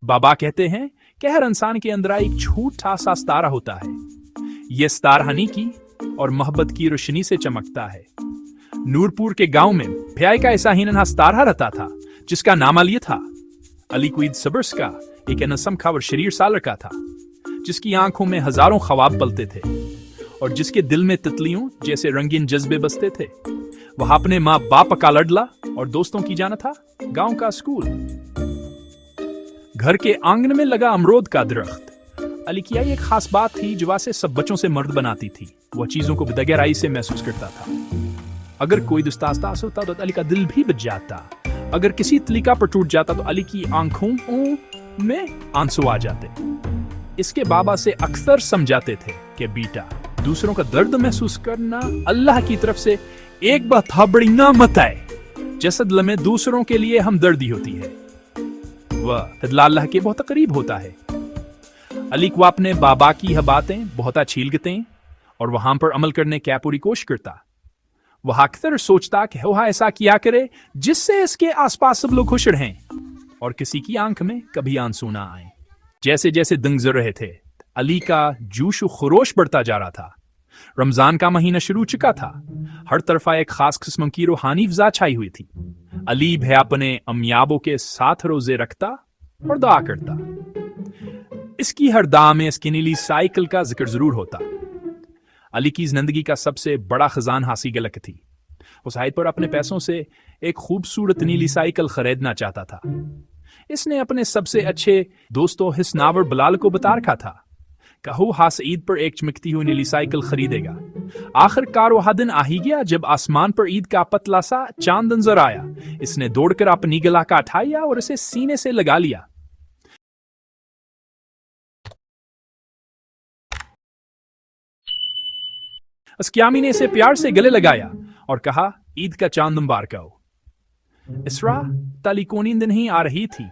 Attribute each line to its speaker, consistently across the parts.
Speaker 1: बाबा कहते हैं कि हर इंसान के अंदर एक छोटा सा सितारा होता है। ये सितारा हनी की और मोहब्बत की रोशनी से चमकता है। नूरपुर के गांव में भैया का ऐसा ही नन्हा सितारा रहता था जिसका नाम अली था। अली कोई सबर्स का एक नसम खा और शरीर साल का था, जिसकी आंखों में हजारों ख्वाब पलते थे और जिसके दिल में तितलियों जैसे रंगीन जज्बे बसते थे। वह अपने माँ बाप का लड़ला और दोस्तों की जाना था गांव का स्कूल। घर के आंगन में लगा अमरूद का दरख्त अली की एक खास बात थी जो वासे सब बच्चों से मर्द बनाती थी। वह चीजों को गहराई से महसूस करता था। अगर कोई दुस्तास होता तो अली का दिल भी बच जाता। अगर किसी तलीका पर टूट जाता तो अली की आंखों में आंसू आ जाते। इसके बाबा से अक्सर समझाते थे कि बेटा, दूसरों का दर्द महसूस करना अल्लाह की तरफ से एक बहुत बड़ी नेमत है। जसद लम्हे दूसरों के लिए हमदर्दी होती है, वह अल्लाह के बहुत करीब होता है। अली को अपने बाबा की यह बातें बहुत अच्छी लगती और वहां पर अमल करने की पूरी कोशिश करता। वह अक्सर सोचता कि वह ऐसा किया करे जिससे इसके आसपास सब लोग खुश रहें और किसी की आंख में कभी आंसू ना आए। जैसे जैसे दिन गुजर रहे थे, अली का जोश खरोश बढ़ता जा रहा था। रमजान का महीना शुरू चुका था। हर तरफा एक खास किस्म की रूहानी फिजा छाई हुई थी। अली भै अपने अमियाबों के साथ रोजे रखता और दुआ करता। इसकी हर दुआ में इसकी नीली साइकिल का जिक्र जरूर होता। अली की जिंदगी का सबसे बड़ा खजान हासिल गलक थी। उस हाइट पर अपने पैसों से एक खूबसूरत नीली साइकिल खरीदना चाहता था। इसने अपने सबसे अच्छे दोस्तों हिस्नावर बिलाल को बता रखा था कहो हास ईद पर एक चमकती हुई नीली साइकिल खरीदेगा। आखिरकार वह दिन आ ही गया जब आसमान पर ईद का पतला सा चांद नजर आया। इसने दौड़कर अपनी गला का उठाया और इसे सीने से लगा लिया। अस्क्यामी ने इसे प्यार से गले लगाया और कहा, ईद का चांद मुबारक हो। इसरा तालिकोनी दिन ही आ रही थी।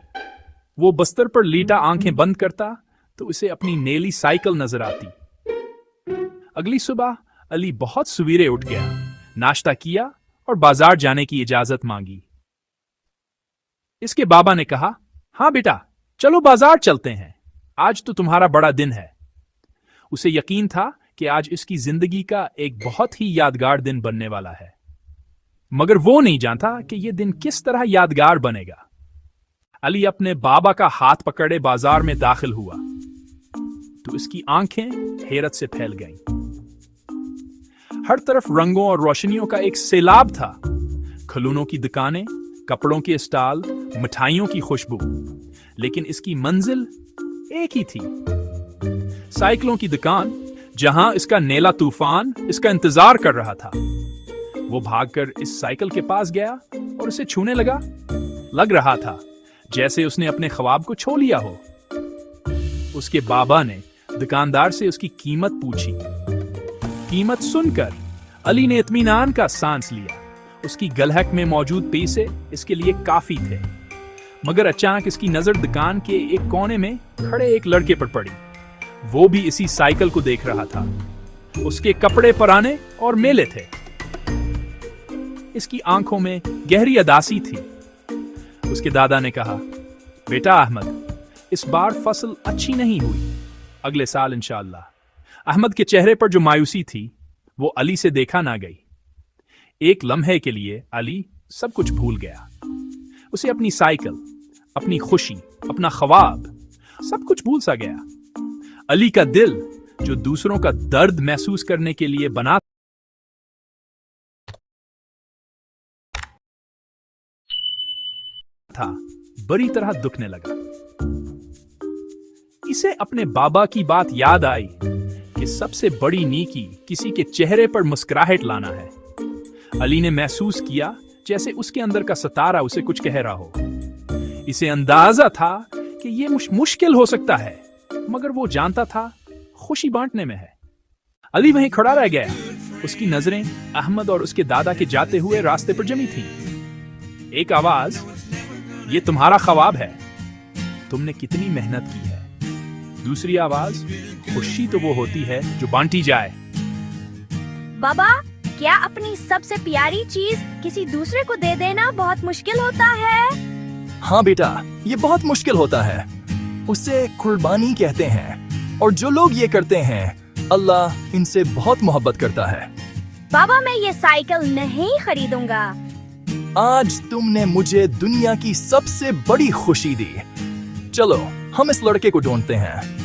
Speaker 1: वो बस्तर पर लेटा आंखें बंद करता तो उसे अपनी नीली साइकिल नजर आती। अगली सुबह अली बहुत सवेरे उठ गया, नाश्ता किया और बाजार जाने की इजाजत मांगी। इसके बाबा ने कहा, हाँ बेटा, चलो बाजार चलते हैं, आज तो तुम्हारा बड़ा दिन है। उसे यकीन था कि आज इसकी जिंदगी का एक बहुत ही यादगार दिन बनने वाला है, मगर वो नहीं जानता कि यह दिन किस तरह यादगार बनेगा। अली अपने बाबा का हाथ पकड़े बाजार में दाखिल हुआ तो इसकी आंखें हैरत से फैल गईं। हर तरफ रंगों और रोशनियों का एक सैलाब था। खिलौनों की दुकानें, कपड़ों के स्टॉल, मिठाइयों की खुशबू, लेकिन इसकी मंजिल एक ही थी। साइकिलों की दुकान, जहां इसका नीला तूफान इसका इंतजार कर रहा था। वो भागकर इस साइकिल के पास गया और उसे छूने लगा। लग रहा था जैसे उसने अपने ख्वाब को छू लिया हो। उसके बाबा ने दुकानदार से उसकी कीमत पूछी। कीमत सुनकर अली ने इत्मीनान का सांस लिया। उसकी गलहक में मौजूद पैसे इसके लिए काफी थे, मगर अचानक इसकी नजर दुकान के एक कोने में खड़े एक लड़के पर पड़ी। वो भी इसी साइकिल को देख रहा था। उसके कपड़े पुराने और मेले थे। इसकी आंखों में गहरी उदासी थी। उसके दादा ने कहा, बेटा अहमद, इस बार फसल अच्छी नहीं हुई, अगले साल इंशाअल्लाह। अहमद के चेहरे पर जो मायूसी थी वो अली से देखा ना गई। एक लम्हे के लिए अली सब कुछ भूल गया। उसे अपनी साइकिल, अपनी खुशी, अपना ख्वाब, सब कुछ भूल सा गया। अली का दिल जो दूसरों का दर्द महसूस करने के लिए बना था, बुरी तरह दुखने लगा। इसे अपने बाबा की बात याद आई कि सबसे बड़ी नेकी किसी के चेहरे पर मुस्कुराहट लाना है। अली ने महसूस किया जैसे उसके अंदर का सितारा उसे कुछ कह रहा हो। इसे अंदाजा था कि यह मुश्किल हो सकता है, मगर वो जानता था खुशी बांटने में है। अली वहीं खड़ा रह गया। उसकी नजरें अहमद और उसके दादा के जाते हुए रास्ते पर जमी थीं। एक आवाज, ये तुम्हारा ख्वाब है, तुमने कितनी मेहनत की है। दूसरी आवाज, खुशी तो वो होती है जो बांटी जाए।
Speaker 2: बाबा, क्या अपनी सबसे प्यारी चीज किसी दूसरे को दे देना बहुत मुश्किल होता है?
Speaker 3: हाँ बेटा, ये बहुत मुश्किल होता है, اسے قربانی کہتے ہیں، اور جو لوگ یہ کرتے ہیں اللہ ان سے بہت محبت کرتا ہے۔
Speaker 2: بابا میں یہ سائیکل نہیں خریدوں گا۔
Speaker 3: آج تم نے مجھے دنیا کی سب سے بڑی خوشی دی۔ چلو ہم اس لڑکے کو ڈھونڈتے ہیں۔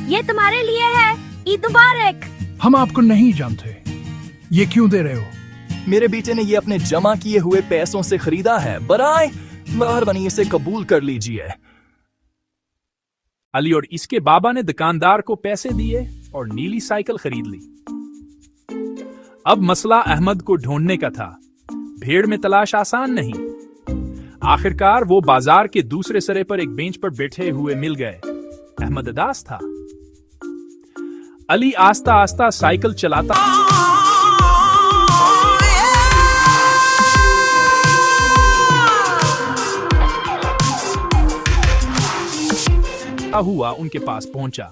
Speaker 2: یہ تمہارے لیے ہے، عید مبارک۔
Speaker 1: ہم آپ کو نہیں جانتے، یہ کیوں دے رہے ہو؟
Speaker 3: میرے بیٹے نے یہ اپنے جمع کیے ہوئے پیسوں سے خریدا ہے، برائے مہربانی اسے قبول کر لیجئے۔
Speaker 1: علی اور اس کے بابا نے دکاندار کو پیسے دیے اور نیلی سائیکل خرید لی۔ اب مسئلہ احمد کو ڈھونڈنے کا تھا۔ بھیڑ میں تلاش آسان نہیں۔ آخرکار وہ بازار کے دوسرے سرے پر ایک بینچ پر بیٹھے ہوئے مل گئے۔ احمد اداس تھا۔ علی آہستہ آہستہ سائیکل چلاتا ہوا ان کے پاس پہنچا۔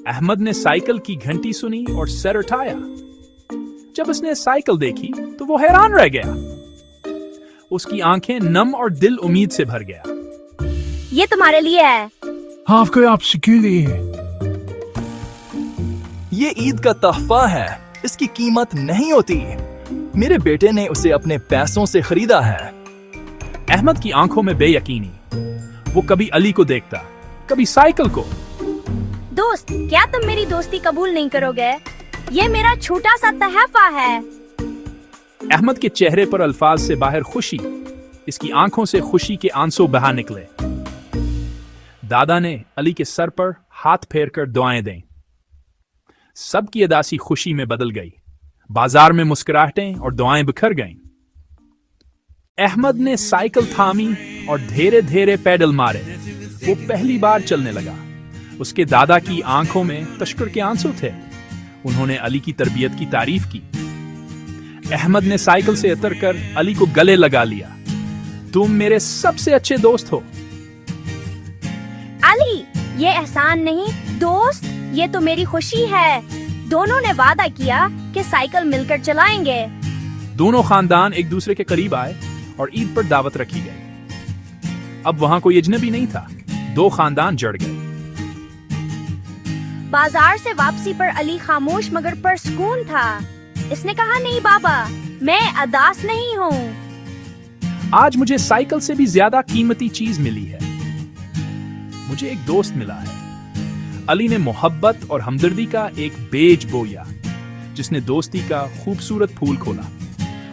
Speaker 1: احمد نے سائیکل کی گھنٹی سنی اور سر اٹھایا۔ جب اس نے سائیکل دیکھی تو وہ حیران رہ گیا۔ اس کی آنکھیں نم اور دل امید سے بھر گیا۔
Speaker 2: یہ تمہارے لیے ہے۔
Speaker 1: آپ سے کیوں دی ہے؟
Speaker 3: یہ عید کا تحفہ ہے، اس کی قیمت نہیں ہوتی۔ میرے بیٹے نے اسے اپنے پیسوں سے خریدا ہے۔
Speaker 1: احمد کی آنکھوں میں بے یقینی۔ وہ کبھی علی کو دیکھتا، کبھی سائیکل کو۔
Speaker 2: دوست، کیا تم میری دوستی قبول نہیں کرو گے؟ یہ میرا چھوٹا سا تحفہ ہے۔
Speaker 1: احمد کے چہرے پر الفاظ سے باہر خوشی، اس کی آنکھوں سے خوشی کے آنسو بہا نکلے۔ دادا نے علی کے سر پر ہاتھ پھیر کر دعائیں دیں۔ سب کی اداسی خوشی میں بدل گئی۔ بازار میں مسکراہٹیں اور دعائیں بکھر گئیں۔ احمد نے سائیکل تھامی اور دھیرے دھیرے پیڈل مارے۔ وہ پہلی بار چلنے لگا۔ اس کے دادا کی آنکھوں میں تشکر کے آنسو تھے۔ انہوں نے علی کی تربیت کی تعریف کی۔ احمد نے سائیکل سے اتر کر علی کو گلے لگا لیا۔ تم میرے سب سے اچھے دوست ہو۔
Speaker 2: علی، یہ احسان نہیں دوست، یہ تو میری خوشی ہے۔ دونوں نے وعدہ کیا کہ سائیکل مل کر چلائیں گے۔
Speaker 1: دونوں خاندان ایک دوسرے کے قریب آئے اور عید پر دعوت رکھی گئی۔ اب وہاں کوئی اجنبی نہیں تھا، دو خاندان جڑ گئے۔
Speaker 2: بازار سے واپسی پر علی خاموش مگر پرسکون تھا۔ اس نے کہا، نہیں بابا، میں اداس نہیں ہوں۔
Speaker 1: آج مجھے سائیکل سے بھی زیادہ قیمتی چیز ملی ہے۔ مجھے ایک دوست ملا ہے۔ علی نے محبت اور ہمدردی کا ایک بیج بویا جس نے دوستی کا خوبصورت پھول کھولا۔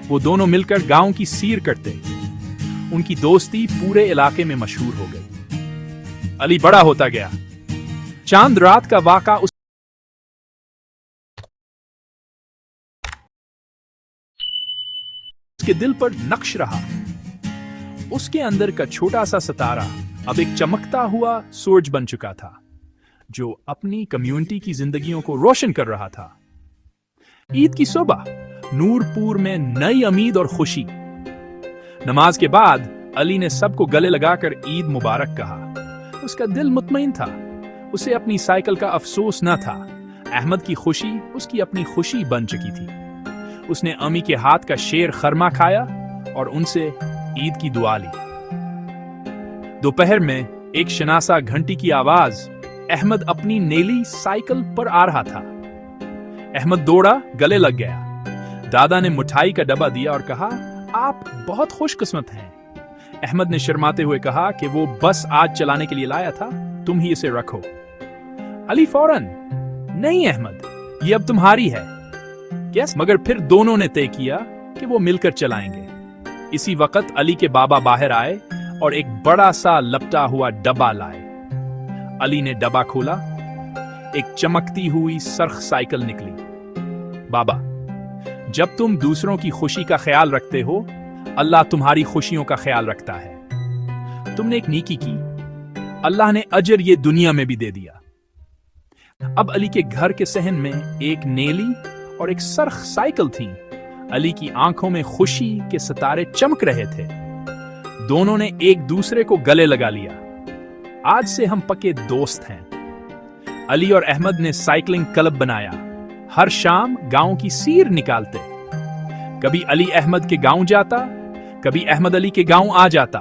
Speaker 1: وہ دونوں مل کر گاؤں کی سیر کرتے۔ ان کی دوستی پورے علاقے میں مشہور ہو گئی۔ علی بڑا ہوتا گیا۔ چاند رات کا واقعہ اس کے دل پر نقش رہا۔ اس کے اندر کا چھوٹا سا ستارہ اب ایک چمکتا ہوا سورج بن چکا تھا جو اپنی کمیونٹی کی زندگیوں کو روشن کر رہا تھا۔ عید کی صبح نور پور میں نئی امید اور خوشی۔ نماز کے بعد علی نے سب کو گلے لگا کر عید مبارک کہا۔ اس کا دل مطمئن تھا۔ اسے اپنی سائیکل کا افسوس نہ تھا۔ احمد کی خوشی اس کی اپنی خوشی بن چکی تھی۔ اس نے امی کے ہاتھ کا شیر خرما کھایا اور ان سے عید کی دعا لی۔ دوپہر میں ایک شناسا گھنٹی کی آواز۔ احمد اپنی نیلی سائیکل پر آ رہا تھا۔ احمد دوڑا، گلے لگ گیا۔ دادا نے مٹھائی کا ڈبہ دیا اور کہا، آپ بہت خوش قسمت ہیں۔ احمد نے شرماتے ہوئے کہا کہ وہ بس آج چلانے کے لیے لایا تھا، تم ہی اسے رکھو۔ علی فوراً، نہیں احمد، یہ اب تمہاری ہے۔ مگر پھر دونوں نے طے کیا کہ وہ مل کر چلائیں گے۔ اسی وقت علی کے بابا باہر آئے اور ایک بڑا سا لپٹا ہوا ڈبہ لائے۔ علی نے ڈبہ کھولا۔ ایک چمکتی ہوئی سرخ سائیکل نکلی۔ بابا، جب تم دوسروں کی خوشی کا خیال رکھتے ہو، اللہ تمہاری خوشیوں کا خیال رکھتا ہے۔ تم نے ایک نیکی کی، اللہ نے اجر یہ دنیا میں بھی دے دیا۔ अब अली के घर के सहन में एक नेली और एक सरख साइकिल थी। अली की आंखों में खुशी के सितारे चमक रहे थे। दोनों ने एक दूसरे को गले लगा लिया। आज से हम पक्के दोस्त हैं। अली और अहमद ने साइकिलिंग क्लब बनाया। हर शाम गांव की सीर निकालते। कभी अली अहमद के गांव जाता, कभी अहमद अली के गांव आ जाता।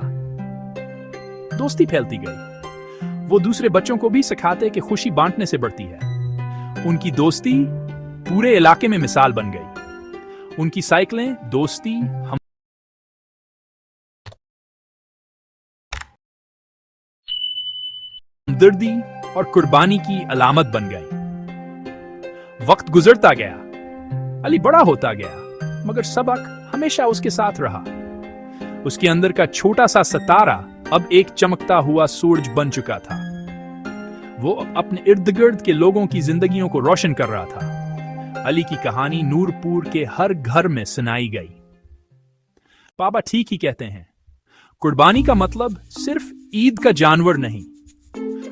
Speaker 1: दोस्ती फैलती गई। वो दूसरे बच्चों को भी सिखाते कि खुशी बांटने से बढ़ती है। उनकी दोस्ती पूरे इलाके में मिसाल बन गई। उनकी साइकिलें दोस्ती हमदर्दी और कुर्बानी की अलामत बन गई। वक्त गुजरता गया, अली बड़ा होता गया, मगर सबक हमेशा उसके साथ रहा। उसके अंदर का छोटा सा सितारा अब एक चमकता हुआ सूरज बन चुका था। वो अपने इर्द गिर्द के लोगों की जिंदगियों को रोशन कर रहा था। अली की कहानी नूरपुर के हर घर में सुनाई गई। पापा ठीक ही कहते हैं, कुर्बानी का मतलब सिर्फ ईद का जानवर नहीं।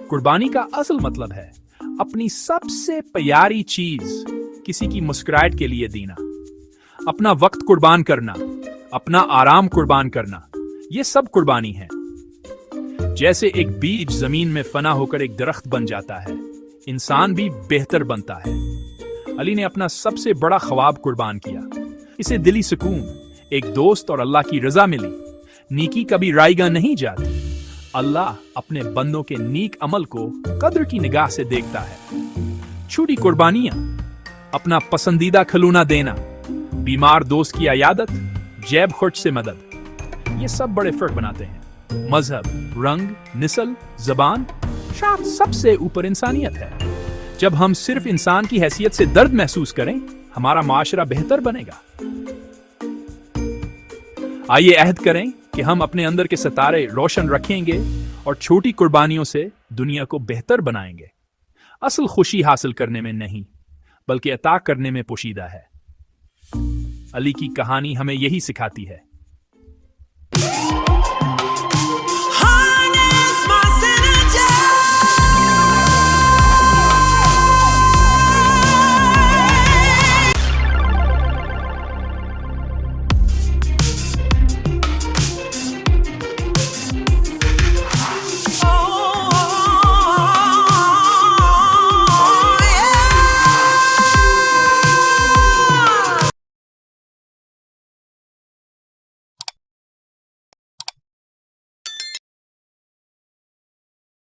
Speaker 1: कुर्बानी का असल मतलब है अपनी सबसे प्यारी चीज किसी की मुस्कुराहट के लिए देना, अपना वक्त कुर्बान करना, अपना आराम कुर्बान करना। ये सब कुर्बानी है। जैसे एक बीज जमीन में फना होकर एक दरख्त बन जाता है, इंसान भी बेहतर बनता है। अली ने अपना सबसे बड़ा ख्वाब कुर्बान किया। इसे दिली सुकून, एक दोस्त और अल्लाह की रजा मिली। नीकी कभी रायगा नहीं जाती। अल्लाह अपने बंदों के नीक अमल को कद्र की निगाह से देखता है। छोटी कुर्बानियां, अपना पसंदीदा खिलौना देना, बीमार दोस्त की अयादत, जेब खर्च से मदद, ये सब बड़े फर्क बनाते हैं। मजहब, रंग, नस्ल, जबान, शायद सबसे ऊपर इंसानियत है। जब हम सिर्फ इंसान की हैसियत से दर्द महसूस करें, हमारा माशरा बेहतर बनेगा। आइए अहद करें कि हम अपने अंदर के सितारे रोशन रखेंगे और छोटी कुर्बानियों से दुनिया को बेहतर बनाएंगे। असल खुशी हासिल करने में नहीं, बल्कि अता करने में पोशीदा है। अली की कहानी हमें यही सिखाती है।